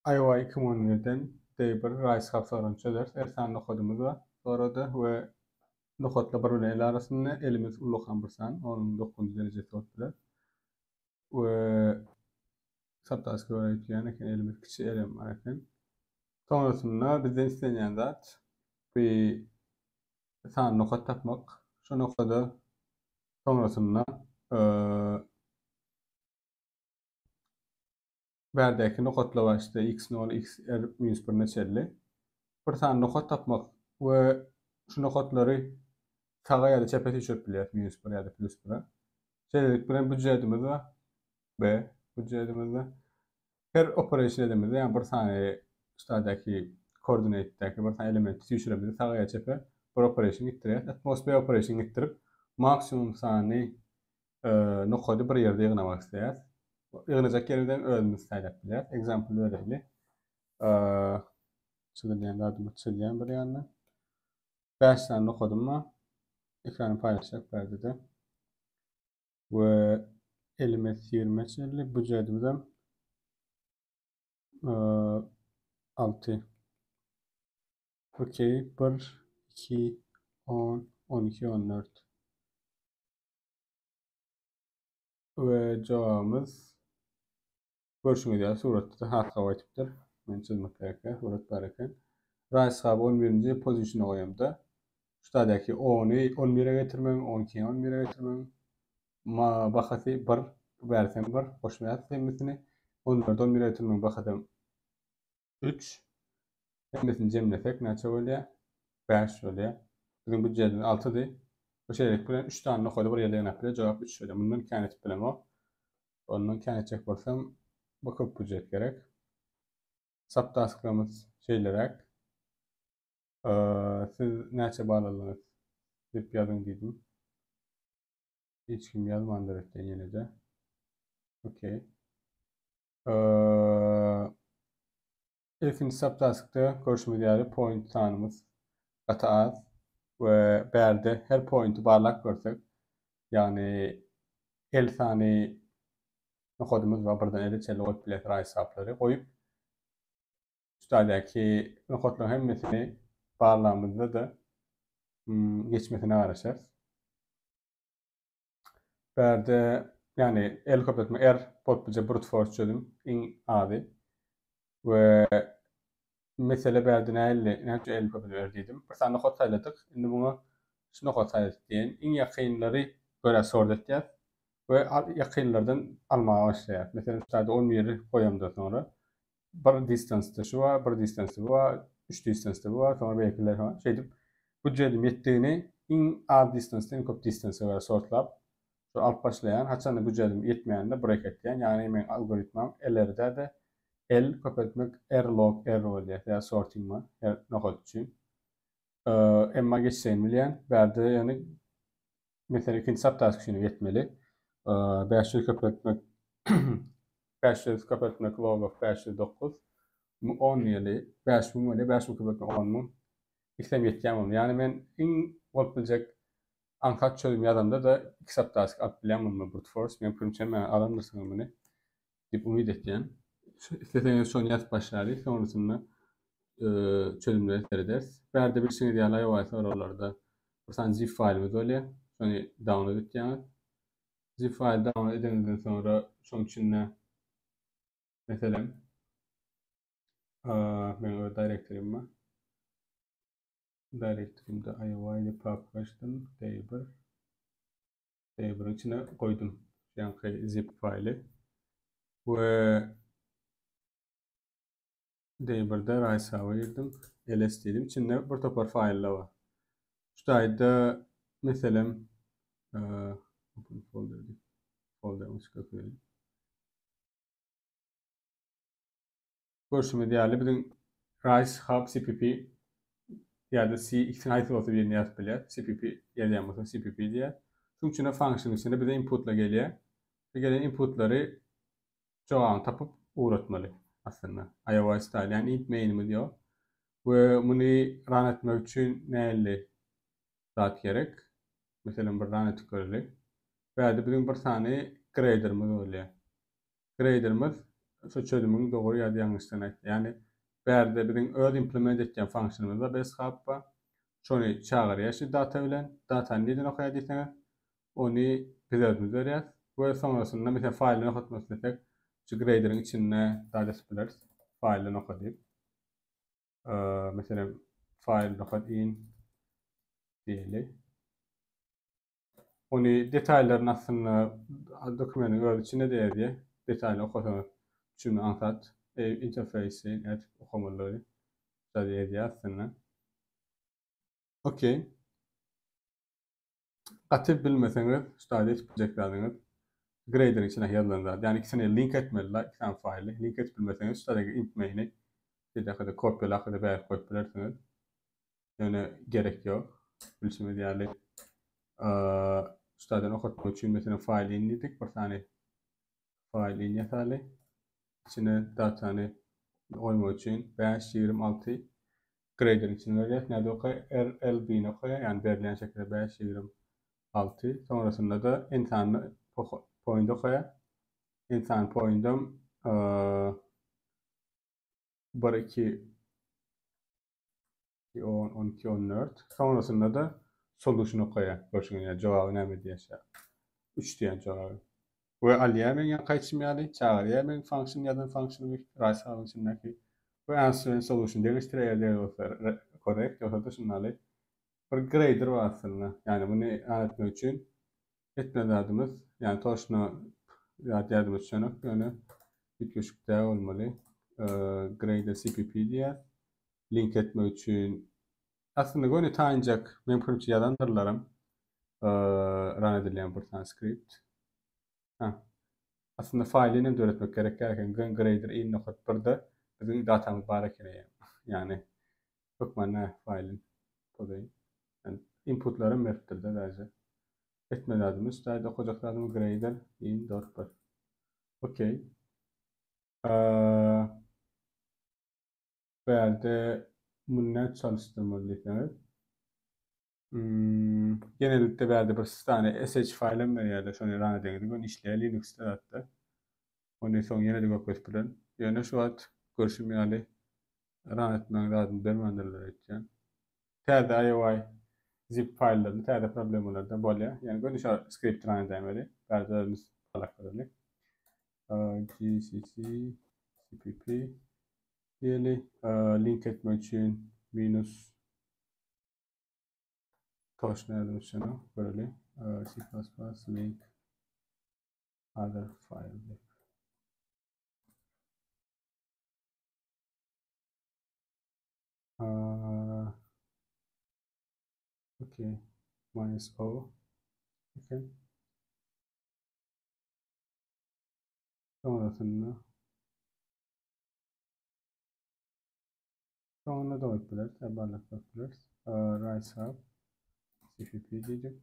iOS 2011'den Debian Rise kapsaran çözer. Ersan nokodumuz var. Orada ve nokotla birbirleri arasında elimiz ulukan birsan, onun 9. derecesi oldular. Ve saptask öğretken elimiz kiçi elim var eken. Sonrasında bizden istenen zat bir san nokot tapmak. Şu nokoda sonrasında berdeki nokotla başta x nol x r minus 1 neçeli. Bir tane nokot tapmak ve şu nokotları sağa ya da çepete düşürüp bilet minus 1 ya da plus 1. Şeydelik bilen büdjetimiz var. B büdjetimiz var. Her operation edemizde yani bir tane ustadaki koordinatedeki bir tane elementi düşürebiliriz. Sağa ya çepe bir operation gittirip atmosfer operation gittirip maksimum sani nokodu bir yerde yığınamak istəyər. Yığınacak yerden özümüz saylap bilir. Example verelim. Çizildiğin adım çizildiğin bir yandan. 5 tane nokodum var. Ekranı paylaşacak perdede. Ve element 20 çizildi. Büdjetimizden 6. Okey. 1, 2, 10, 12, 14. Ve cevabımız görüşmek üzere. Suratda hatta vakittir. Ben çizmek gerekir. Surat bareken. Rice Hub 11. pozisyona koyamda. Şuradaki 10'u 11'e getirmem, 12'yi 11'e getirmem. Ma bakati 1 versen 1 koşmayat temizini 14 11'e getirmem bakadım 3. Temizini cemlesek neçe oluyor? 5 oluyor. Bizim budjetin 6'dı. Bu şeylik bilen 3 tane nokodu bir yerlerine yapıyor. Cevap 3 oluyor. Bundan kenet bilen o. Ondan kenet çek bolsam bakıp budjet gerek. Subtask'ımız şeylerek siz neçe bağladınız? Dip yazın dedim. Hiç kim yazmandır etten yine de. Okey. İlkinci subtask'ta görüşme değeri point tanımız kata az ve berde her pointi barlak görsek yani 50 tane nokodumuz var buradan 50 çelli koyup bilet hesapları koyup üstadaki nokodların hemmesini barlağımızda da geçmesine uğraşırız. Berde yani el kopyatma potluca brute force çözüm in adi ve mesele berdi näçe el köpüp berdiydim. Bir tane nokot sayladık. Şimdi bunu şu nokot sayladık diyen in yakınları göre sort etdik ve yakınlardan almaya başlayaq. Mesela şurada 10 yeri koyamda sonra bir distance'da şu var, bir distance'da bu var, 3 distance'da bu var, sonra belkiler var. Şeydim, bu cedim yettiğini in az distance'da in köp distance'a göre sortlap şu alt başlayan, haçan da bu cedim yetmeyen de break etdiyen. Yani men algoritmam ellerde de el köpetmek log oluyor ya sorting var her nokot için. Emma geçseyin bilen berde yani mesela ikinci subtask şunu yetmeli. 500 köpetmek 500 köpetmek log of 509 10 yılı 5 mum öyle 5 köpetmek 10 mum İstem yetken yani men in olabilecek ankat çözüm yazanda da iki subtask at bilen bunu brute force men primçem ben alanırsın bunu dip umid etken. İstediğiniz son yaz başları sonrasında çözümleri ederiz. Berde bir şey diğerleri varsa oralarda. Mesela zip failimiz oluyor. Sonra download edeceğiz. Zip file download edildikten sonra şunun içinde mesela ben o directory'im var. Directory'imde IOI ile paylaştım. Table'ın içine koydum. Yani zip faili. Ve Table'da Rice'a girdim. ls dedim. İçinde bir topar failler var. Şurada mesela open folder'ımı çıkartıyorum. Görüşme değerli bizim Rice Hub CPP ya da C ikisinin ait olsa birini yazıp bilir. CPP yerine yapmasın CPP diye. Çünkü içine function içinde bize inputla geliyor. Ve gelen inputları çoğunu tapıp uğratmalı aslında. iOS style yani int main'imi diyor. Ve bunu run etmek için neyle zat gerek? Mesela bir run ettik öyle. Ve de bizim bir tane grader'ımız oluyor. Grader'ımız şu çözümün doğru ya da yanlışlığını aytdy. Yani bärde biziň öz implement etdiň fonksiyonumyzda beshap bar. Şonu çağırýar data bilen, datany näden okaýar diýseňiz, ony biz özümiz berýär. We sonrasynda mesela faýlyny okutmak isletek, şu grader'ın içine data bileriz. Faýlyny oka diýip. Mesela file okat in diýeli. Ony detaýlaryny aslında dokumentin öz içine diýär. Detaýly okasaňyz şunu ansat, interface'i, evet okamaları da diýär aslında. Okey. Atyp bilmeseňiz, şuňda projectlaryňyz grader'ın içine ýazylanlar. Yani ikisini link etmeliler, iki tane faýly. Link et bilmeseňiz, şuňda int mail'i bir dakika kopyala, da bäri koyup bilersiňiz. Yani gerek ýok. Bilşime diýerli. Şuňdan okutmak üçin mesela faýly inledik, bir tane faýly ýasaly. İçine datany oymak üçin 526 grader'ın içine berýär. Näde okay RLB'ni okaýar, yani berilen şekilde 526. Sonrasında da intany point okaýar. Intany point'um 1 2 10 12 14. Sonrasında da solution okaýar. Görşüňiz jogaby näme diýär. 3 diýen jogaby. We alýar men gaýtşmaýaly, çağırýar men function ýa-da function rise function we answer solution demonstrate diýär korrekt ýa-da şundaly. Bir grader bar aslında. Yani bunu anlatmak üçin etmedadymyz, yani toşna ýa-da üçin ýöne bitgeşikde bolmaly. Grader cpp diýär. Link etmek üçin aslında göni taýynjak mümkinçi ýazandyrlarym. Run edilen bir tane script. Aslında faýlyny döretmek gerekirken grader in nokat birde biziň datamyz bar eken. Yani ökmänä faýlyn kodaý. Yani inputlarym beripdir de bäze. Etmedadymyz, daýda okajaklarym grader in .1. Okey. Berde bundan çalıştırmalı diýseniz. Genellikle berde bir tane sh faýlym bar ýa-da şonu run edeňiz, onu işleýär Linux'da hatda. Onu soň ýene de göküp bilen. Ýöne şu wagt görüşmeýäli run etmek lazım bermendirler etken. Täze IOI zip faýllaryny täze problemlerden bolýar. Yani göni şu script run edemeli. Berde özümüz alakaly. GCC cpp diýeli link etmek üçin minus toşna ýazmak üçin böyle C++ link other file. Okay, -o. Okay. Sonrasında da bakabiliriz, tabarlak bakabiliriz. Rise up, cpp diyecek.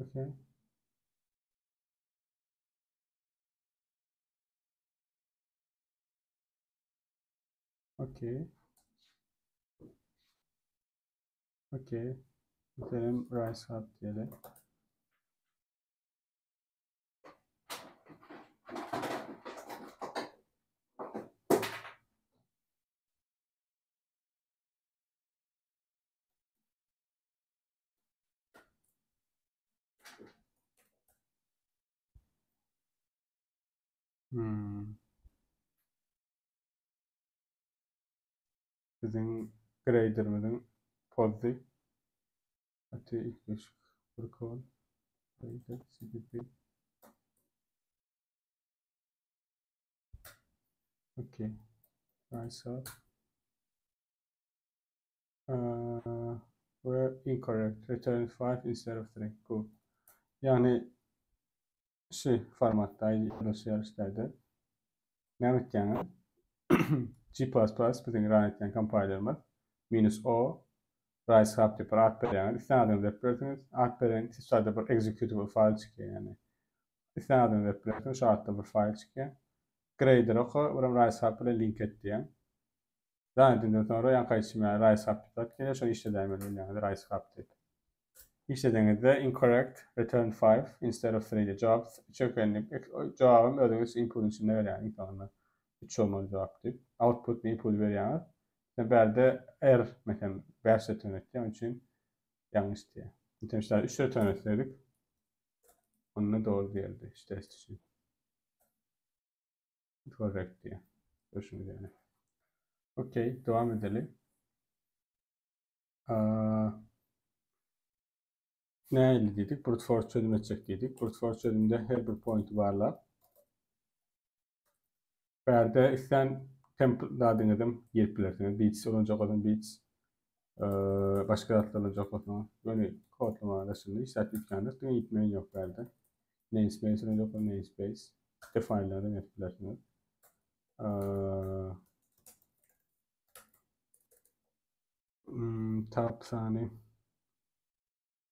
Okay. Okay. Okay. Gidelim rise up diyelim. Bizim grader'ımızın pozi atı ilk düşük protokol grader cpp. Okay. Rise up. We're incorrect. Return 5 instead of 3. Cool. Yani formatta yazılışlar işlerde. Ne etken? G++ bizim run etken compiler'ımız -o rise up diye at beren. İstediğiniz yapıyorsunuz. At beren sadece bir executable file çıkıyor yani. İstediğiniz yapıyorsunuz. Şu atta bir file çıkıyor. Grader oku. Buram rise up ile link et diye. Daha edinden sonra yan kaçmaya rise up diye. Şunu işte demeyelim yani rise up diye. İşlediğinizde incorrect return 5 instead of 3 cevap çok önemli. Cevabım ödünüz input'un içinde veren imkanına 3 olmalı cevap deyip output ve input veren. Berde er mesela 5 return etti. Onun için yanlış diye. Mesela 3 return ettirdik. Onunla doğru değildi. İşte için. Correct diye. Görüşürüz yani. Okey. Devam edelim. Ne elde dedik? Brute force çözüm edecek dedik. Brute force çözümde her bir point varla. Berde isten temp daha denedim. Yerpilersiniz. Beats olunca olan beats. Başka adlar olacak olan. Böyle kodlama arasında işaret yüklendir. Dün gitmeyin yok berde. Namespace olacak olan namespace. Define'lerden yerpilersiniz. Tab saniye.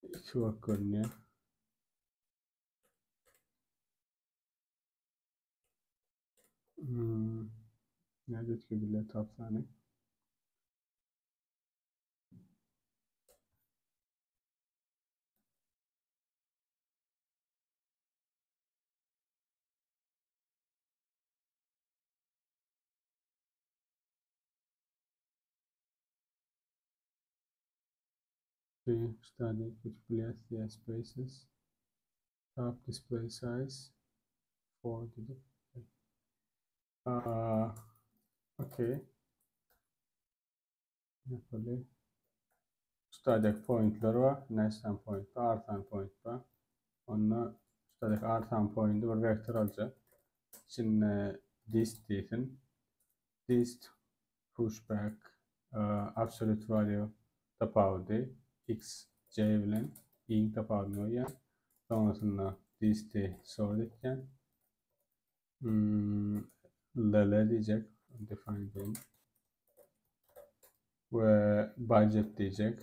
2 vak görünüyor. Nerede çıkabilir tab saniye? Study multiple CSS spaces. Tab display size 4 dedik. Okay. Yapalım. Static pointler var. Nesnen point var. Artan point var. Onunla static artan point'i bir vektör alacak. Şimdi dist diyesin. Dist pushback absolute value tapavdi. X, C bilen i'nin tapavdi ya. Sonrasında dist'i sorarken LL diyecek. Define değil. Ve budget diyecek.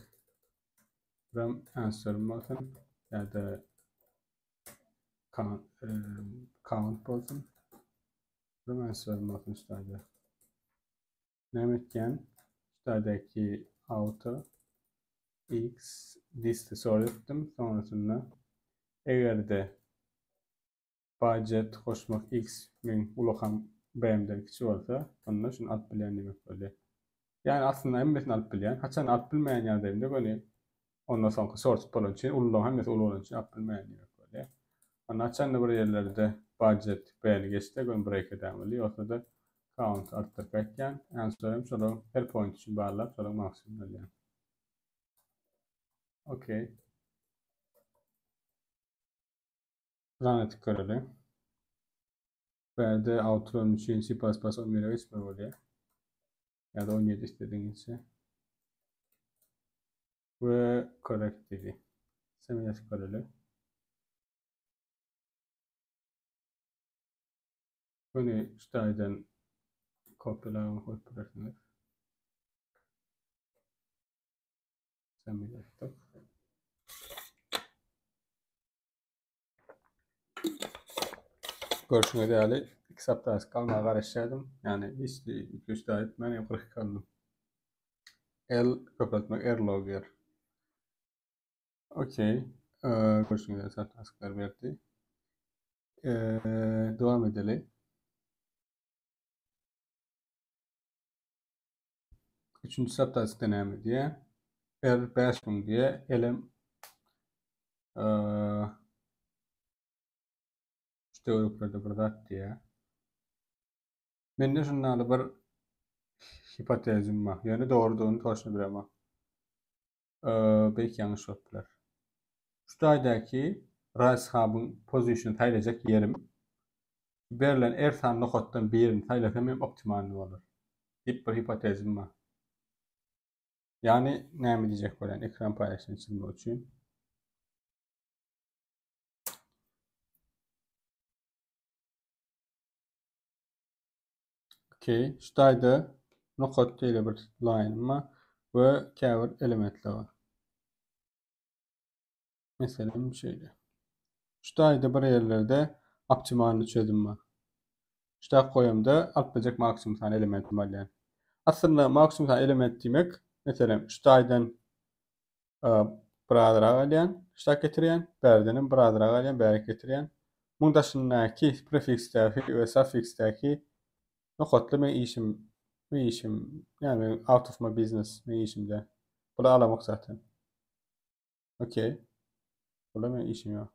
From answer button ya da count button. From answer button stade. Demekken stadeki auto x dist'i sorardım. Sonrasında eğer de budget koşmak x min ulaqan b'mden kiçik olsa onda şunu alt bilen demek böyle. Yani aslında emmesini alıp bilen, haçan alıp bilmeyen yerdeyim de böyle ondan sonra source falan için, ululama hemmesi ulu olan için alıp bilmeyen demek böyle. Ondan haçan da buraya yerlerde budget beğeni geçti, bunu break edemeli. Yoksa da count arttırırken, answer'ım sonra her point için bağlar, sonra maksimum yani. Okey. Run ettik görelim. Berde outro'nun için C++ 11'e ismi oluyor. Ya da 17 istediğinizse. Ve correct dedi. Semiyat görelim. Bunu stayden kopyalayalım, kopyalarsanız. Semiyat. Görüşmek değerli. 2 hafta az kalma karıştırdım. Yani hiç 2-3 daha etmem yaparız kaldım. Kapatmak logger. Okey. Görüşmek üzere. Zaten askılar verdi. Devam edelim. Üçüncü saptası deneyimi diye. R5 diye elim işte Avrupa'da burada diye. Ben de şunlarla bir hipotezim var. Yani doğruduğunu toşunu bilemem. Belki yanlış oldular. Şuradaki rise hub'ın pozisyonu taylayacak yerim. Verilen er tane noktadan birini taylasam hem optimal olur. Hep bir hipotezim var. Yani ne mi diyecek böyle ekran paylaşım için? Okey. Şuradaydı nokta ile bir line var ve cover elementler var. Mesela bir şeydi. Şuradaydı bir yerlerde optimal çözüm var. Şurada koyumda atlayacak maksimum tane element var yani. Aslında maksimum tane element demek mesela şuradaydan brother alyan, ştak getirýän, bärdinin brother alyan, bärik getirýän. Mundaşyndaky prefixdäki we suffixdäki nokotly men işim, yani out of my business men işimde. Bula alamak zaten. Okey. Bula men işim ýok.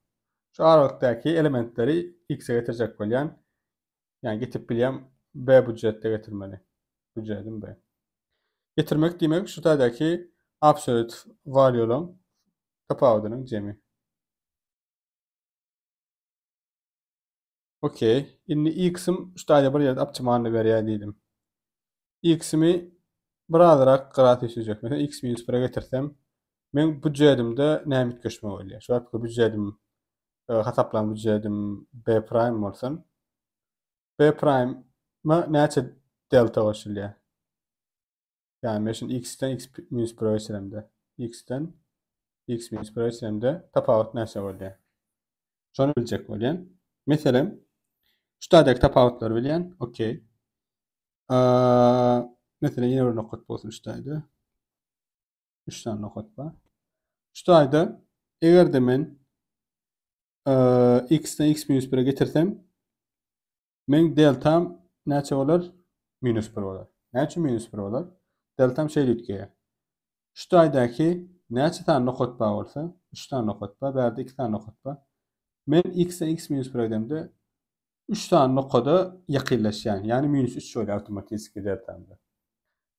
Şu aralykdaky elementleri x'e getirjek bolýan, yani getip bilýän B budjetde getirmeli. Budjetim B. Getirmek demek şu taýdaky absolute value'laryň tapawudynyň jemi. Okey. Indi x'im şu taýda bir ýerde apçymanyny berýär diýdim. X'imi birazrak garatyşyjak. Mesela x minus 1'e getirsem, men budjetimde näme itkeşme bolýar? Şu wagtky budjetim, hasaplan budjetim B prime bolsun. B prime'a näçe delta goşulýar? Yani men şunu x'ten x minus 1'e geçiremde. X'ten x minus 1'e geçiremde tapawut näçe bolýar? Şonu biljek bolýan. Meselem, şu taýdaky tapawutlar bilýän, okey. Mesela yine bir nokot bolsun şu taýda. 3 tane nokot bar. Şu taýda egerde men x'ten x minus 1'e getirsem, men deltam näçe bolar? Minus 1 bolar. Näçe minus 1 bolar? Deltam şeýle ütgeýär. Şu taýdaky näçe tane nokot bar bolsa, 3 tane nokot bar, bärde 2 tane nokot bar. Men x'ten x minus 1'e edemde 3 tane nokada yakınlaşan, yani minus 3 oluyor otomatik deltamda.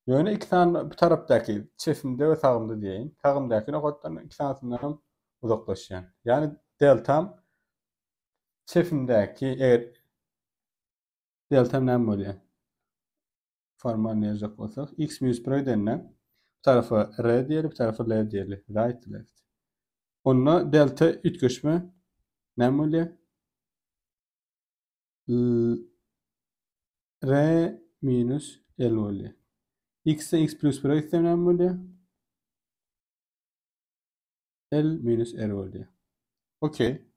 Yani 2 tane bir tarafdaki çefimde ve sağımda diyeyin. Sağımdaki noktadan 2 tanesinden uzaklaşan. Yani deltam çefimdeki eğer deltam ne oluyor? Formal yazacak olsak x minus 1 denilen bir tarafa r diyelim, bir tarafa l diyelim. Right, left. Onunla delta ütköşme ne oluyor? R minus L oluyor. X'e x plus 1'e istemem oluyor. L minus R oluyor. Okey.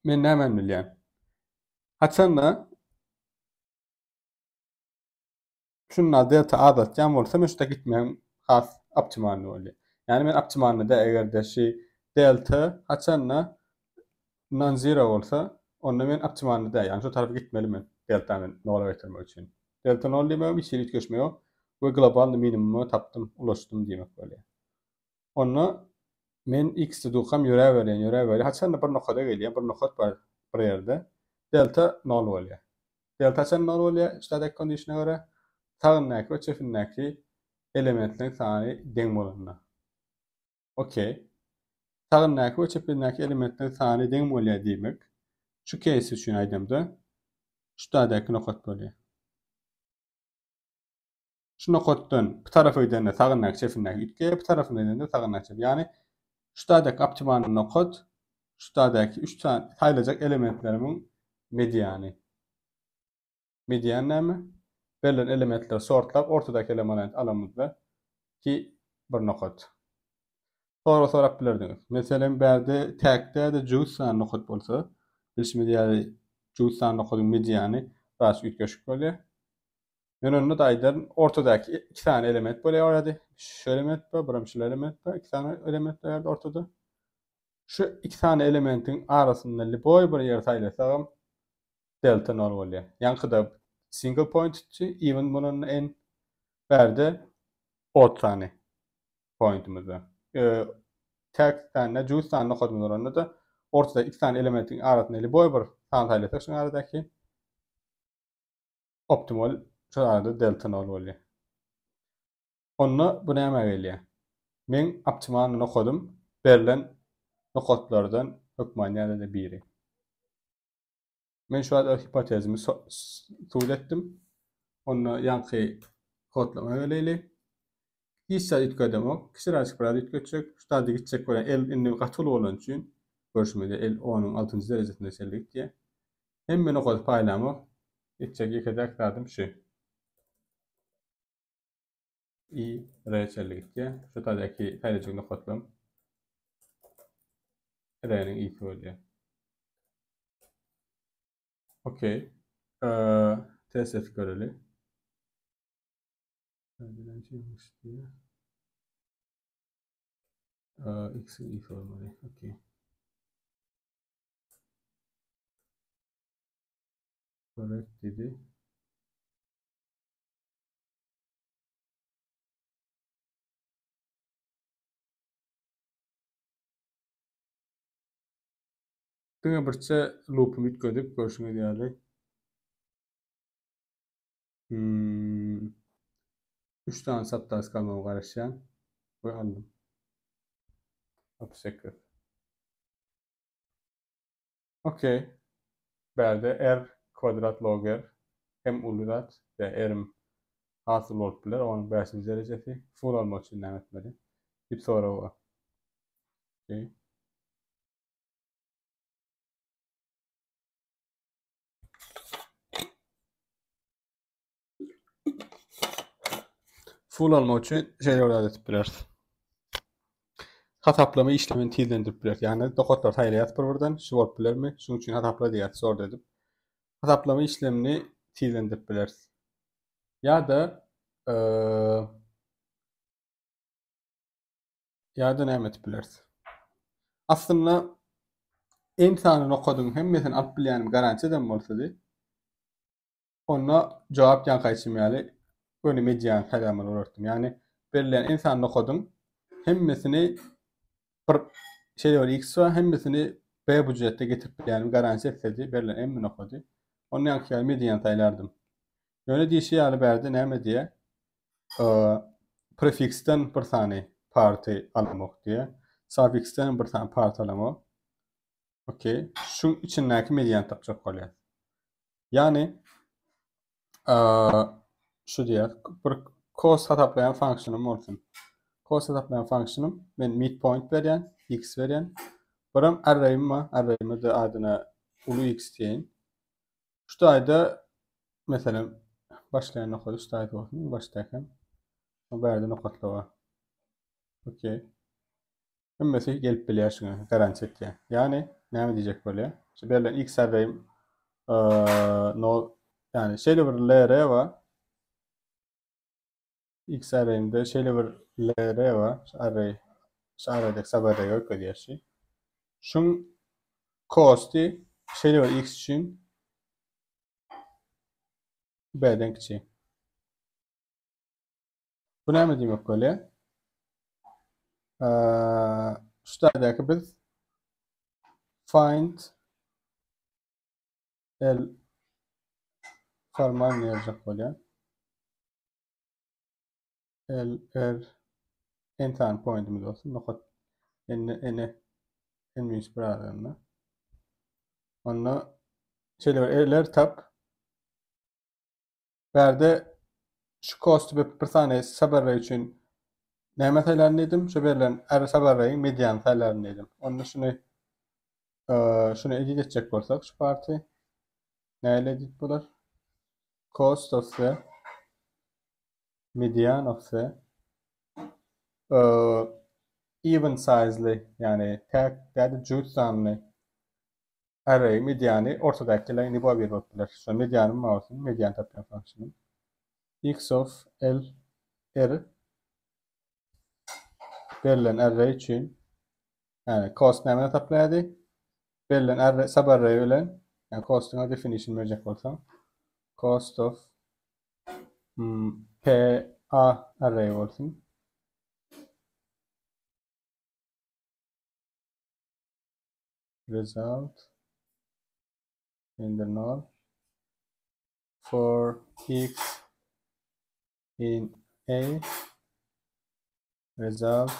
Men nämen bilýän? Haçanda şunla delta adatjan bolsa men şuda gitmeýän has optimalny bolýar. Yani men optimalnyda egerde delta haçanda non-zero bolsa, onda men optimalnyda, yani şu tarafa gitmeli men deltany nola getirmek üçin. Delta nol diýmegim içeri itkeşmeýär we global minimumy tapdym, ulaşdym diýmek bolýar. Onu men x'te dukam ýöräberýän. Haçanda bir noktada gelýär, bir nokat bar bir ýerde. Delta nol bolýar. Delta çan nol bolýar, static condition'a görä tagyndaky we çefindaky elementleriň sany deň bolanna. Okey. Tagyndaky we çefindaky elementleriň sany deň bolýar diýmek. Şu case üçin aýdymda şu taýdaky nokat bolýar. Şu nokatdan bir tarafa gidende tagyndaky çefindaky ütge, bir tarafa gidende tagyndaky. Yani şu taýdaky optimal nokat, şu taýdaky 3 tane taýlajak elementlerimin mediany. Median näme? Berilen elementleri sortlap ortadaky element alamyzda ki bir nokat. Sonra sorap bilerdiňiz. Meselem bärde tagde de juice nokat bolsa, bilişmedi juice nokatyň mediany ras ütgeşik bolýar. Men onu da aýdym, ortadaky 2 tane element bolýar orada. Şu element bar, buram şu element bar, 2 tane element bar ortada. Şu 2 tane elementin arasynda boy bir ýer taýlasam delta nol bolýar. Ýankyda single point even bunun en berde 10 tane pointimiz var. Tek tane juice tane nokatyň oranynda da ortada 2 tane elementin arasynda boy bir tane taýlasak şu aradaky optimal şu arada delta nol bolýar. Onu bu näme gelýär? Men optimal nokadym berilen nokatlardan hökmen ýa-da biri. Men şu anda hipotezimi suwul etdim. Onu ýanky kodlama öýleýli. Hissa ütkedemok, kişiräçik bir ütgetjek, şu taýda gitjek bolan el indi gatyly bolan üçin görüşmede el 10-nyň 6-njy derejesinde çeldik diýe. Hemme nokat paýlamy gitjek ýekedek dadym şu. I reçellik diýe. Şu taýdaky taýlajak nokatlam R'nin i bolýar. Okey. Test et göreli. X if olmalı. Okay. Correct dedi. Dına birçe loop'um ütködüp görüşüne diyerli. 3 tane saptaz kalmamı karışan. Ve aldım. Teşekkür. Okey. Berde r kvadrat log r hem ulurat ve r'im hasıl olup bilir. Onun 5. derecesi. Full olmak için ne etmeli? Bir soru o. Okey. Full olmak için şeyler öğretip bilir. Hataplama işlemini tezlendirip bilir. Yani dokotlar haylayat buradan şu olup bilir mi? Şunun için hatapla diyet sor dedim. Hataplama işlemini tezlendirip bilir. Ya da ya da ne etip bilir. Aslında insanın okudun hemmesini alıp bilenim garanti edem bolsady. Ona cevap yan kaçırmayalı. Böyle medyan kalaman olurtum. Yani berilen insanın okudun hemmesini bir şey var X var hemmesini B budjette getirip bilenim garanti etsedi. Berilen emmin okudu. Onun yankı yani medyan taylardım. Öyle diye şey alı berdi ne diye prefixten bir tane parti alamak diye. Suffixten bir tane parti alamak. Okey. Şun içindeki medyan tapacak oluyor. Yani şu diye bir cos hataplayan fonksiyonum olsun. Cos hataplayan fonksiyonum ben midpoint veren, x veren. Buram array'ımı da adına ulu x diyeyin. Şu da mesela başlayan nokta şu da olsun. Başlarken o berde nokta var. Okey. Ben mesela gelip bile şunu garanti et yani. Yani ne diyecek böyle? İşte belirlen x array'ım no yani şeyle bir lr var. X array'imde şeyle bir lr var. Şu arraydaki subarray yok öyle şey. Şun cost'i şeyle var x için b'den küçüğü. Bu ne mi demek böyle? Şu taraftaki biz find el formal ne yazacak böyle? En tane pointimiz olsun. Nokta en mühim bir alanına. Onunla şeyle var. Eğer tab berde şu cost'u bir tane subarray için näme taýlandyrdym? Şu berilen sabarraýyň median taýlandyrdım. Onu şunu edit etjek bolsak şu party näle edit bolar? Cost of the median of the even sizely yani tek däde juht sanly array mediany ortadakiler bu bir bolupdylar. Şu medianym bolsun, median tapýan fonksiyonum. X of L r berilen array için yani cost näme taplaýady? Berilen array subarray bilen yani cost'una definition verecek bolsam cost of P A array olsun. Result in the null for x in A result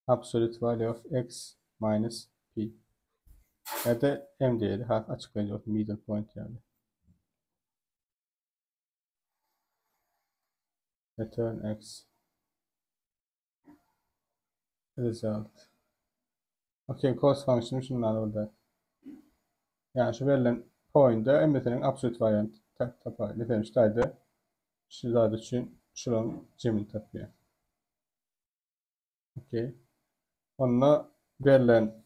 absolute value of x minus p. Ya da m diyelim. Açıklayıcı middle point yani. Return x result. Okay, cost function şunlar orada. Yani şu verilen point'de embedding'in absolute variant tapar. Mesela şuradaydı. Şurada için şuranın cemini tapıyor. Okay. Onunla verilen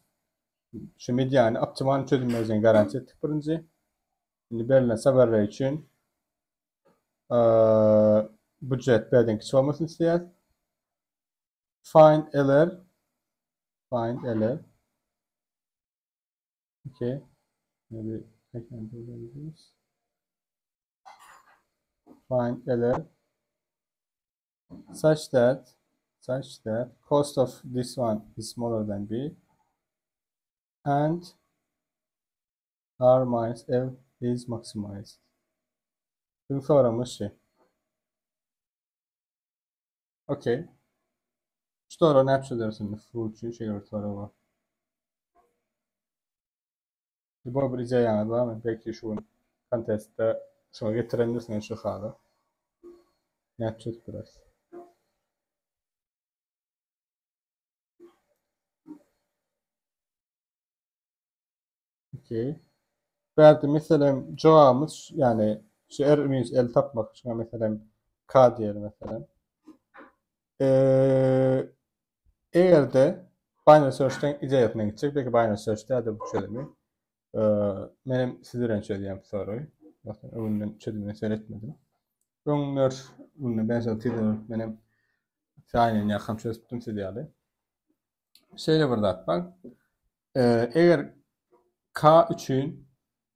şu mediany optimal çözülmeyeceğini garanti ettik birinci. Şimdi verilen sabarray için budjet berden kiçik olmasını isteýär. Find LR. Find LR. Okay. Maybe I can do this. Find LR such that cost of this one is smaller than B and R minus L is maximized. Şimdi sorumuz şey. Okay. Sonra ne yapacağız şimdi? Full şey var. Bu bir yani var. Belki şu kontestte sonra getirebilirsin şu hala. Ne yapacağız biraz? Okay. Verdi mesela cevabımız yani şu erimiz el tapmak için mesela K diyelim mesela. Eğer de binary search'ten icayetine gidecek. Belki binary search'te adı bu çözümü. Benim sizlere çözeceğim soruyu. Bakın öbürünün çözümünü seyretmedim. Öňler bunu benzer tiler benim aynen yakın çözdüm sizlerle. Şeyle bir zat var. Eğer K üçün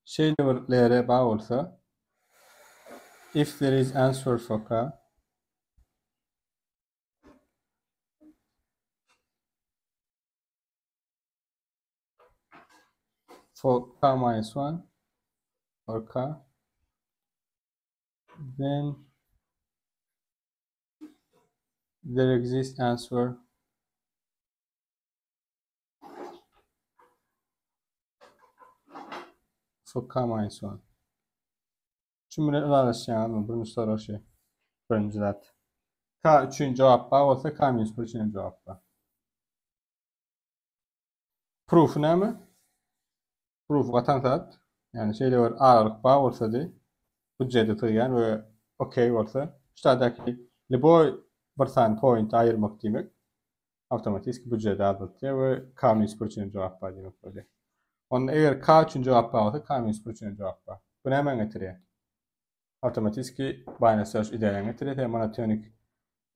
şeyle birlere bağ olsa if there is answer for K for K minus 1 or K, then there exists answer for K minus 1. Şimdi arkadaşlar bunu sorar şey. Birinci zat. K üçün cevap bağ olsa K minus 1 üçün cevap bağ. Proof ne mi? Proof vatan zat. Yani şeyle var aralık bağ olsa di. Hücceti tığyan ve okey olsa. Şuradaki liboy bir tane point ayırmak demek. Otomatik hücceti adıtıyor ve K minus 1 üçün cevap bağ demek böyle. Onun eğer K üçün cevap bağ olsa K minus 1 üçün cevap bağ. Bu ne hemen getiriyor? Otomatik binary search idealini getiriyor. Monotonik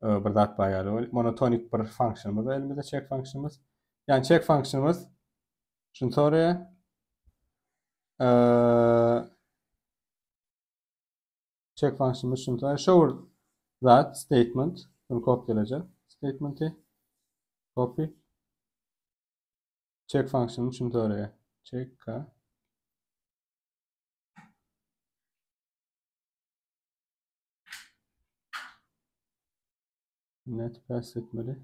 bir zat bağ monotonik bir fonksiyonumuz var elimizde check fonksiyonumuz. Yani check fonksiyonumuz şunu soruyor. Check fonksiyonumuz şunu soruyor. Show that statement. Bunu kopyalayacağım. Statement'i copy. Check fonksiyonumuz şunu soruyor. Check K. Net pass etmeli.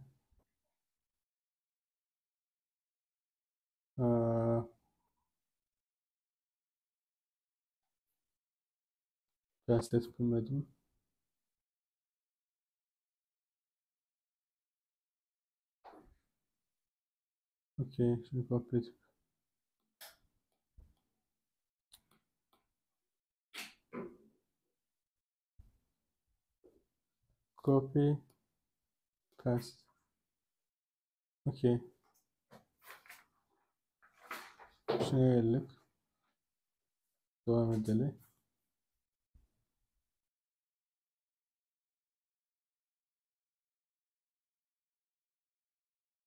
Pass etmedim. Okay, şimdi copy. Copy. Paste. Okay. Şuna geldik. Devam edelim.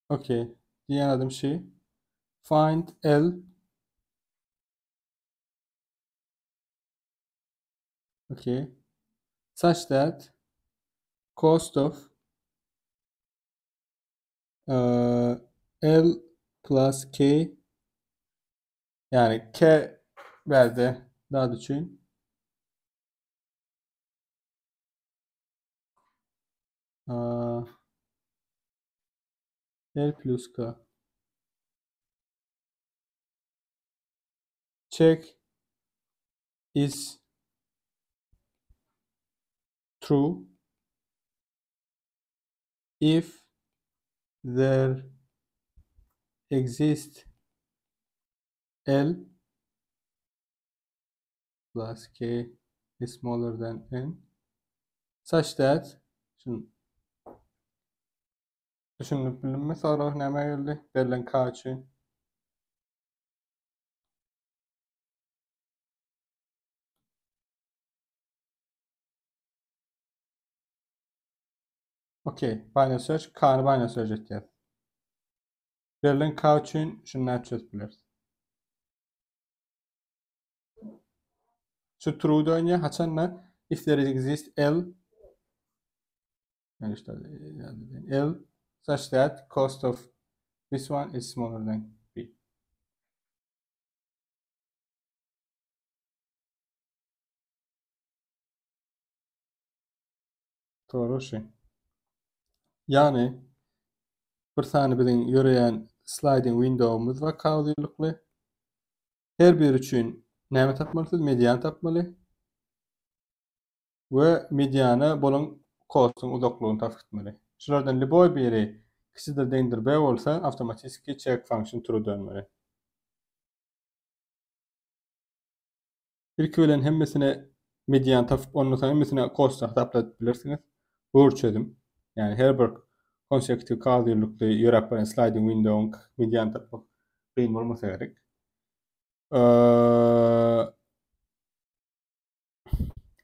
Okay. Diğer adım şey. Find L. Okay. Such that cost of L plus K yani K verdi daha düşün. L plus K. Check is true if there exists L plus K is smaller than N such that şimdi düşünüp bilinme sonra ne geldi? Verilen K için. Okey. Binary search, K'nı binary search etýär. Berilen K üçin şunu näçe çözüpdiler. Şu true döňe haçanla if there exists L, yani işte L such that cost of this one is smaller than B. Doğru şey. Yani bir tane biziň ýöreýän sliding window'umuz var kawdyrlykly. Her bir üçin näme tapmalysyz? Median tapmaly. We mediana bolan kostun uzaklygyny tapmaly. Şulardan liboy biri kişidir deňdir B bolsa, awtomatyski check function true dönmeli. İlki bilen hemmesine median tapıp ondan sonra hemmesine cost taplat bilirsiniz. Bu çözüm. Yani her bir consecutive kawdyrlykly ýörep sliding window median tapmak kıyın bolmasa gerek.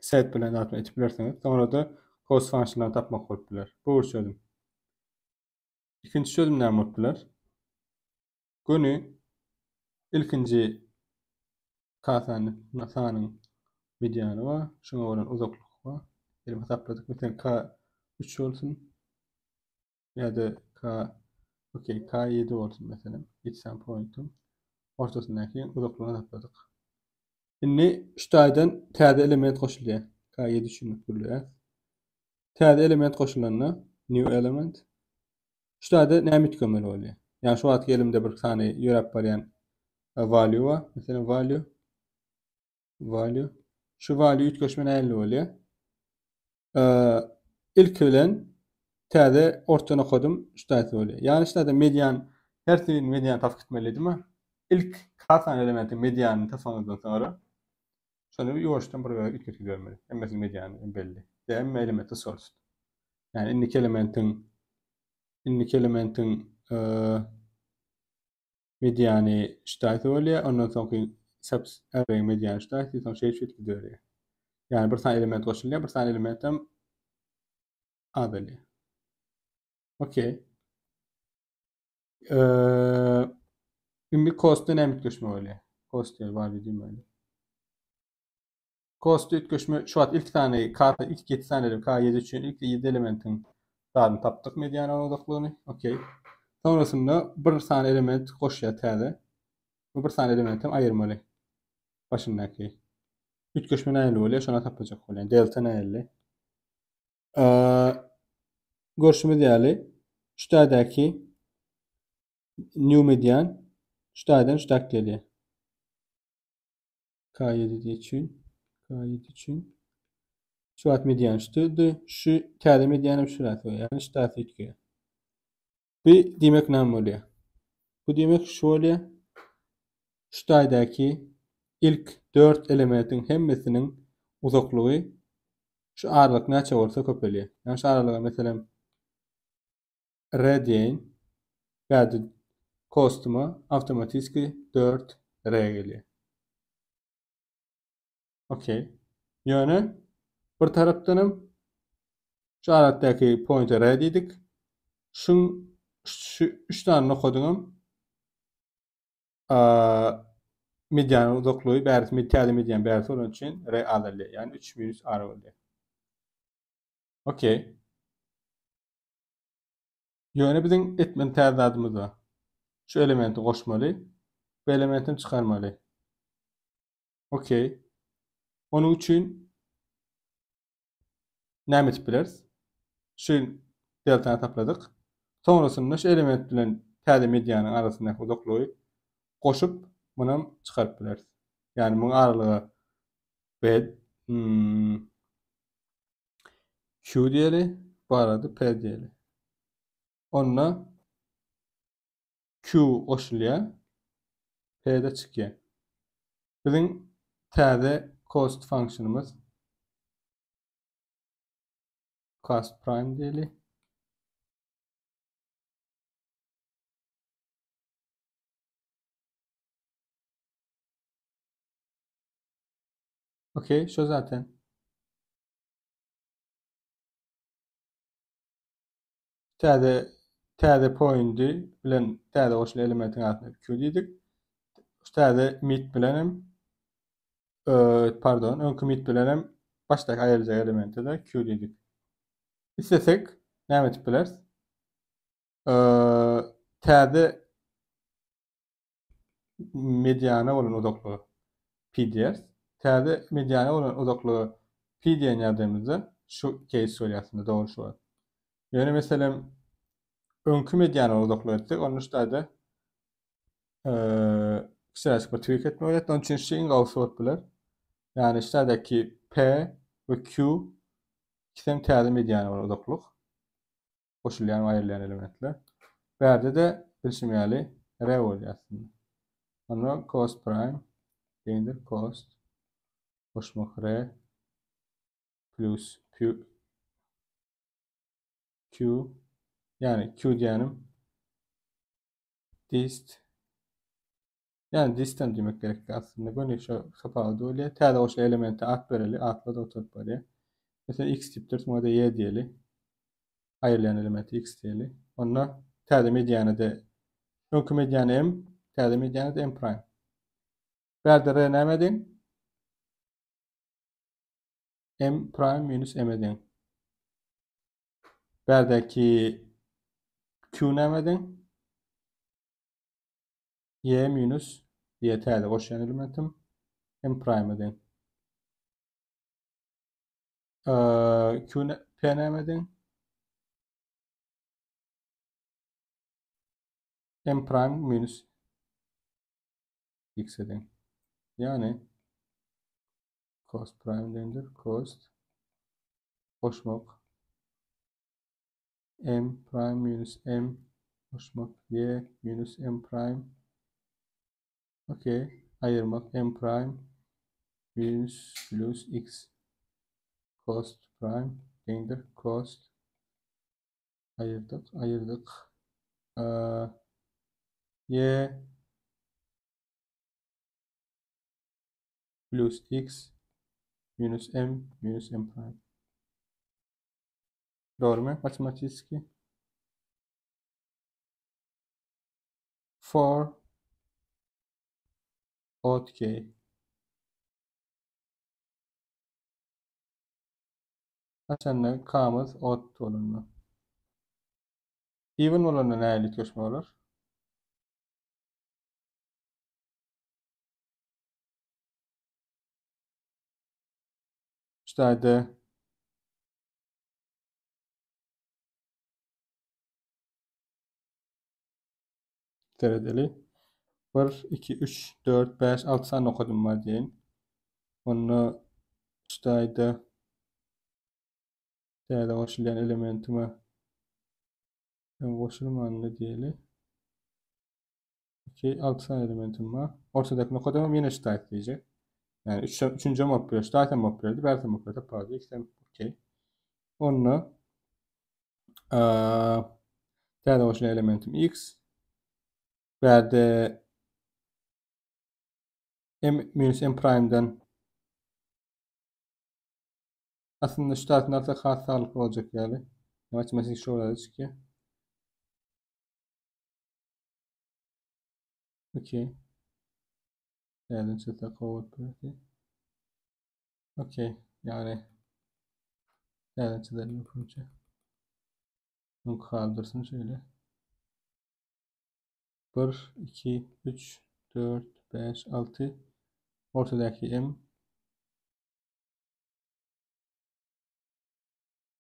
Set bilen atma etip bilirsiniz. Sonra da cost function'dan tapmak bolup biler. Bu çözüm. İkinci çözüm näme bolup biler? Göni ilkinci kasanyň mediany var. Şoňa bolan uzaklyk var. Elim hesapladyk. Mesela K 3 bolsun. Ya da K 7 bolsun mesela. Gitsen pointum. Ortasyndaky uzaklygyny hesapladyk. Şimdi şu taýdan täze element goşulýar. K 7 üçin bolýar. Täze element goşulanyna new element. Şu taýda näme itgemeli bolýar? Yani şu wagtky elimde bir sany ýörep barýan value var. Mesela value. Şu value ütgeşme näme bolýar? İlk bilen täze ortana kodum şu taýda bolýar. Yani şu taýda median her türlü median tapyp gitmelidimi? İlk kasan elementin medianını tasanızdan sonra şonu ýoşdan bir ütgeşip görmeli. Emmesi medianı belli. Hem elementi source. Yani indiki elementin mediany şu taýda bolýar. Ondan soňky subs array mediany şu taýda soň şey gidiyor. Yani bir tane element goşulýar, bir tane elementim adalý. Okey. Şimdi cost'u näme ütgeşme bolýar? Cost ýer value diýmeli. Cost ütgeşme şu wagt ilk tane ilk 7 tane K7 üçin ilk 7 elementin dadyny tapdyk mediany uzaklygyny. Okey. Sonrasynda bir tane element goşýar täze. Bu bir tane elementim aýyrmaly. Başyndaky. Ütgeşme näme bolýar? Şona tapajak bolýar. Delta näme? Görüşme diýeli. Şu taýdaky new median şu taýdan şu tak gelýär. K7 üçin şu at median şudy. Şu täze medianım şurasy, yani şu taýda ütgeýär. Bu diýmek näme bolýar? Bu diýmek şu bolýar. Şu taýdaky ilk 4 elementin hemmesiniň uzaklygy şu aralyk näçe bolsa köpelýär. Yani şu aralyga meselem R diýin. Bäde costuma awtomatyski 4 R gelýär. Okey. Ýöne bir tarapdanam şu aratdaky pointer R diýdik. Şu 3 tane kodunum median uzaklygy bäri täze median bäri bolan üçin R adalý. Yani 3 minus R bolýar. Okey. Ýöne biziň etmen täze adymyz var. Şu elementi goşmaly, bu elementin çykarmaly. Okey. Onun üçin näme etip bileriz? Şu deltany tapladyk. Sonrasynda şu element bilen täze medianyň arasyndaky uzaklygy goşup munam çykaryp bileriz. Yani muň aralygy B Q diýeli, bu arada P diýeli. Onna Q goşulýar, P-de çykýar. Biziň täze cost functionymyz cost prime diýeli. Okey, şu zaten. täze pointi bilen täze goşulan elementin adyna q diýdik. Täze mid bilenem pardon, öňkü mid bilenem başdaky aýryjak elementi de q diýdik. İstesek näme edip bilers? Täze mediana bolan uzaklygy pi diýeriz. Täze mediana bolan uzaklygy pi diýen ýerdemizde şu case söýýärsiňiz, dogry şu. Ýöne meselem öňkü mediana uzaklygy etsek, onu şeýle kısaca bir tweak etmek öýret. Onun üçin şeýin gawsy bolup biler. Yani şeýledeki p we q ikisem täze mediana bolan uzaklyk. Goşulýan we aýrylýan elementler. Berde de bilşimýäli r bolýar aslında. Onu cost prime eğindir cost koşmak r plus q yani q diyelim dist yani distan demek gerek aslında böyle şu kapalı dolayı täze o elementi at bereli atla da oturup böyle mesela x tiptir sonra da y diyeli ayrılan elementi x diyeli onunla täze mediana da önkü mediana m täze mediana da m prime berde r näme m prime minus m edin. Berdeki q näme y minus y täze goşan elementim m prime edin. Q p näme m prime minus x edin. Yani cost prime dendir. Cost koşmak m prime minus m koşmak y minus m prime. Okey. Ayırmak m prime minus plus x cost prime dendir. Cost ayırdık. Y plus x minus m prime. Doğru mu? Matematikski. For odd k. Açanla k'mız odd olanla. Even olanla nälik göçme olur? İşte dereceli 1, 2, 3, 4, 5, 6 tane okudum var diyelim. Onu işte değerli koşulayan elementime ben koşulmanlı diyelim. 2, 6 tane elementim var. Ortadaki okudum yine işte diyecek. Yani 3. mob period, zaten mob period, belki mob period, pardon, ikisinden okey. Onu değerli koşulayan elementim x verdi m minus m prime'den aslında şu tarafın artık khas sağlıklı olacak yani. Matematik şu olacak ki. Okey. Değerli çıta kovut böyle. Okey. Yani değerli çıtaları yapınca. Bunu kaldırsın şöyle. 1, 2, 3, 4, 5, 6. Ortadaki m.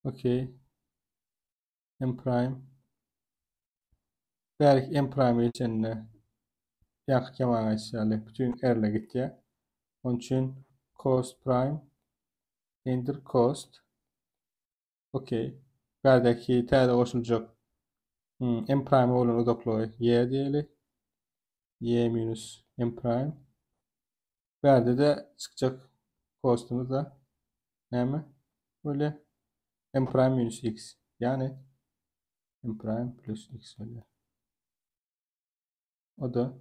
Okey. M prime. Belki M prime içinde yakı keman açısalı bütün R'le gitti. Onun için cost prime indir cost. Okey. Berdeki t'de koşulacak M prime olan uzaklığı y diyelim. Y minus M prime. Berde de çıkacak cost'umuz da ne mi? Böyle M prime minus x. Yani M prime plus x öyle. O da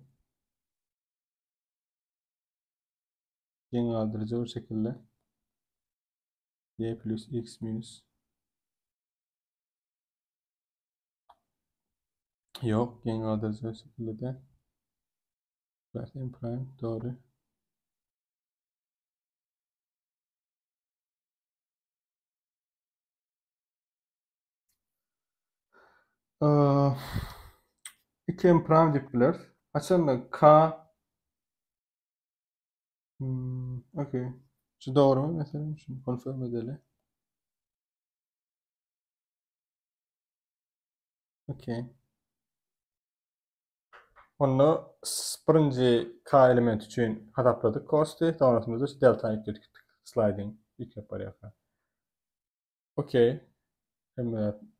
yeni aldırıcı o şekilde y plus x minus Yok. Yeni adres şekilde de. Versen prime. Doğru. Aa, 2 prime dipler. Aslında K. Okey. Şu doğru mu mesela? Şunu confirm edelim. Okey. Onu birinci K element için hatapladık. Cost'i. Sonrasında da delta ekledik. Sliding. İlk yapar yapar. Okey. Hemen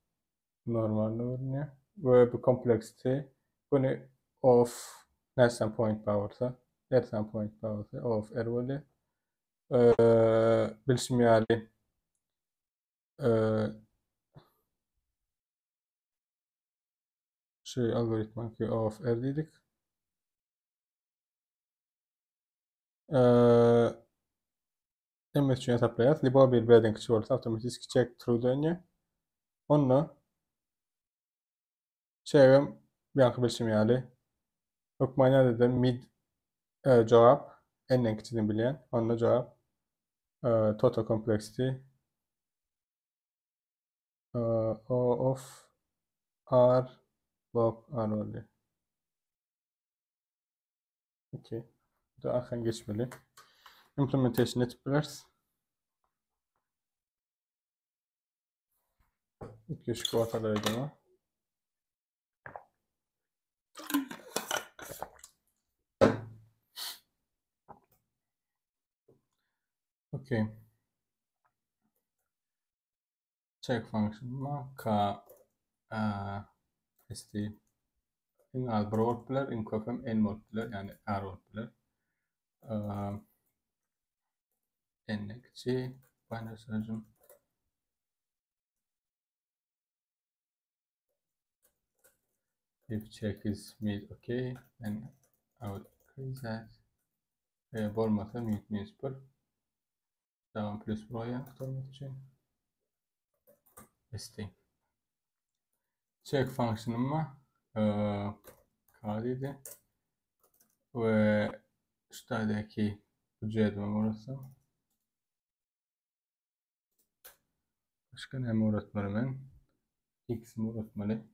normal görünüyor. Ve bu complexity. Bunu of nereden point power'sa. Nereden point power'sa. Of ervali. Bilişimyali. Şey algoritma ki of er dedik. MS için hesaplayat. Libo bir birden kişi olursa otomatik check true dönüyor. Onu şeyim yankı bilişimyali. Okmayna dedim mid cevap en küçüğünü bilen. Onunla cevap total complexity of R log R oluyor. Okey. Bu da arkan geçmeli. Implementation etbiliriz. İlk yaşık ortadaydı ama. Okey. Check function K st in albro ortbiler, in kofem en ortbiler, yani R ortbiler. Ennekçi paylaşacağım. If check is made okay, then I would increase that. Olmasa mute spor. Devam plus buraya aktarmak için. St. Check fonksiyonuma kaydıydı. Ve şuradaki bu cedvel orası. Başka ne mi öğretmenim ben? X mi öğretmeli?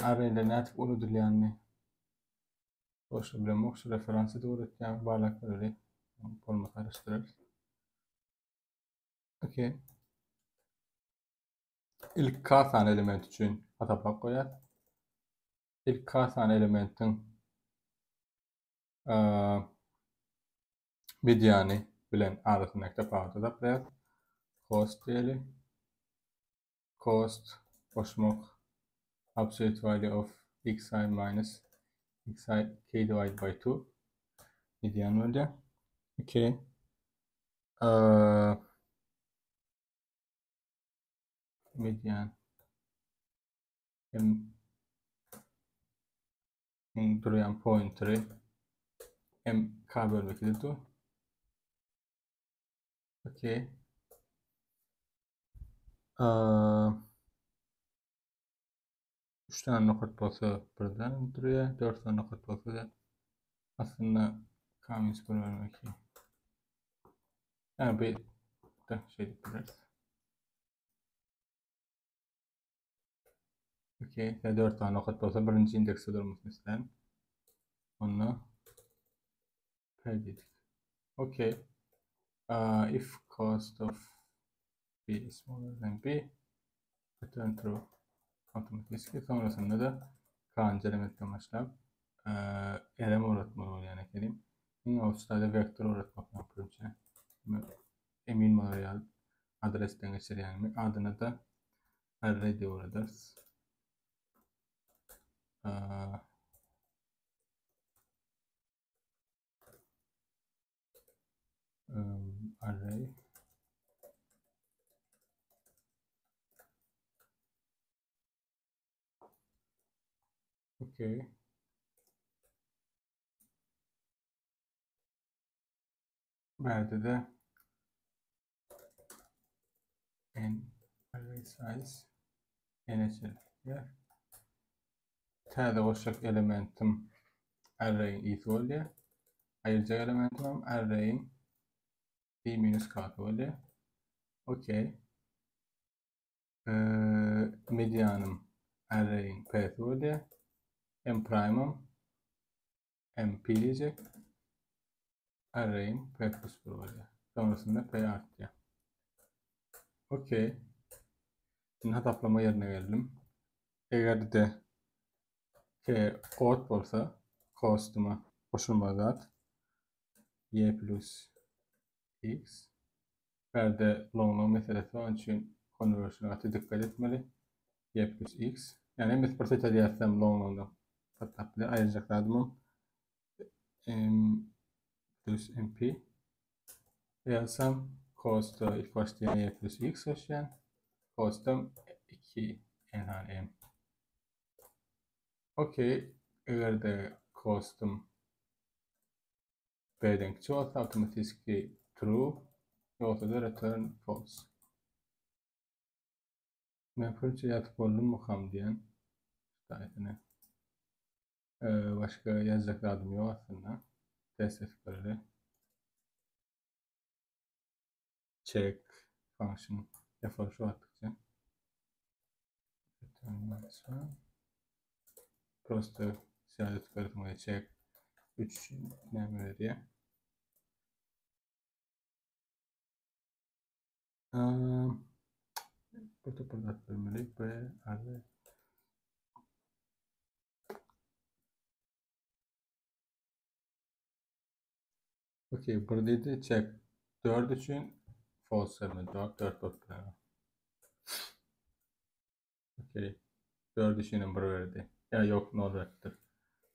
Arayla natif oludur yani. Boş bir mokş referansı da öğretken bağlaklar öyle. Olma karıştırır. Okey. İlk K tane element için hata koyar. İlk K tane elementin medianı bilen arasındaki bağlı da koyar. Cost diyelim. Cost boşmuk absolute value of xi minus xi k divided by 2 median öyle. Okay. Median hem duruyan pointer'ı hem k bölü 2'de 2. Okay. 3 tane nokta olsa birden duruyor. 4 tane nokta olsa da aslında k-1 bölü 2. Yani bir de şey yapıyoruz. Okey. Ya 4 tane nokta olsa birinci indekste durmasını istedim. Onu kaydettik. Okay. If cost of b is smaller than b, return true. Otomatik. Sonrasında da k elementten başlayıp RM öğretmeni yani kelim. Yine o sırada vektör öğretmek yapıyorum işte. Emin material adresten geçir yani. Adına da array diye öğretiriz. Array okay. Verdi de n array size n yer. Täze goşak elementim array'in isi boldy. Ayrıca elementim hem array'in i minus k boldy. Okey. Medianım array'in p boldy. M prime'ım m p diyecek. Array'in p plus 1 boldy. Sonrasında p artacak. Okey. Şimdi hataplama yerine geldim. Eğer de k odd bolsa cost'uma koşulma zat y plus x. Perde long meselesi onun için conversion'a dikkat etmeli. Y plus x. Yani hem prosedür yazsam long'dan hatta ayıracaklardım m plus mp yazsam cost'u ilk başta y plus x olsun. Cost'um 2 m. Okey. Eğer de cost'um b'den küçük olsa otomatikli true yoksa da return false. Ben fırça yatıp oldum bakalım diyen sayesinde. Başka yazacaklarım yok aslında. Test böyle check function yapar şu attıkça. Proste siyaset çıkartmaya check 3 ne diye. Burada bölmeli ve abi. Okey, buradaydı check 4 için false mi? 4 plan. Okey. 4 için number verdi. Ya yok no verdi.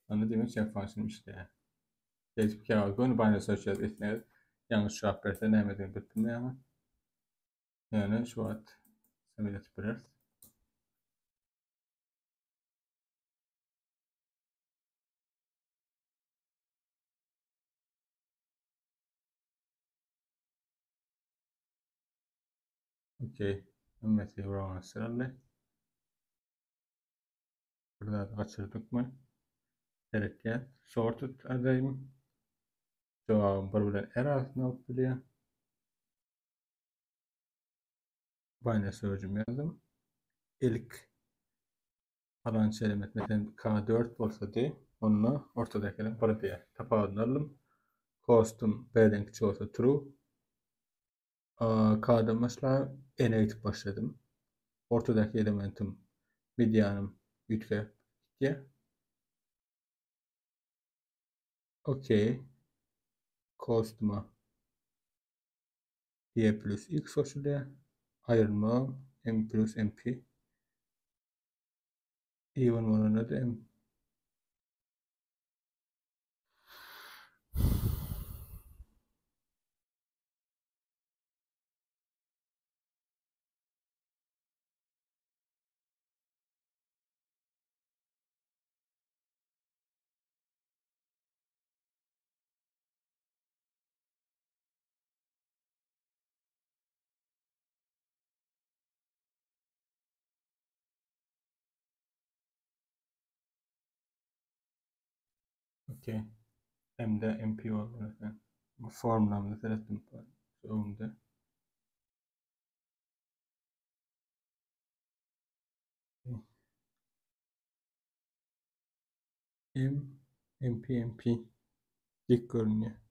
Anladığım check function işte. Geçip kağıt bunu bana search etmeye yanlış cevap verse ne emedin bitirmeye ama. Yani şu an simülat birer. Okey. Mesela Brown sıralım. Burada da kaçırdık mı? Hareket. Sorted array'im. Cevabım burada error alıp biliyor. Binary sözcüğümü yazdım. İlk falanca element mesela K4 olsa diye onu ortadaki buraya tapağını alalım. Costum B'den küçük olsa true. K'dan başla n'e gidip başladım. Ortadaki elementim medianım ütke 2. Okey. Costuma y plus x koşuluyor. Ayrılma m plus mp. Even oranı da m. Okey. M de mp olmalı. Bu formlamda selektüm sonunda. M, mp, mp dik görünüyor.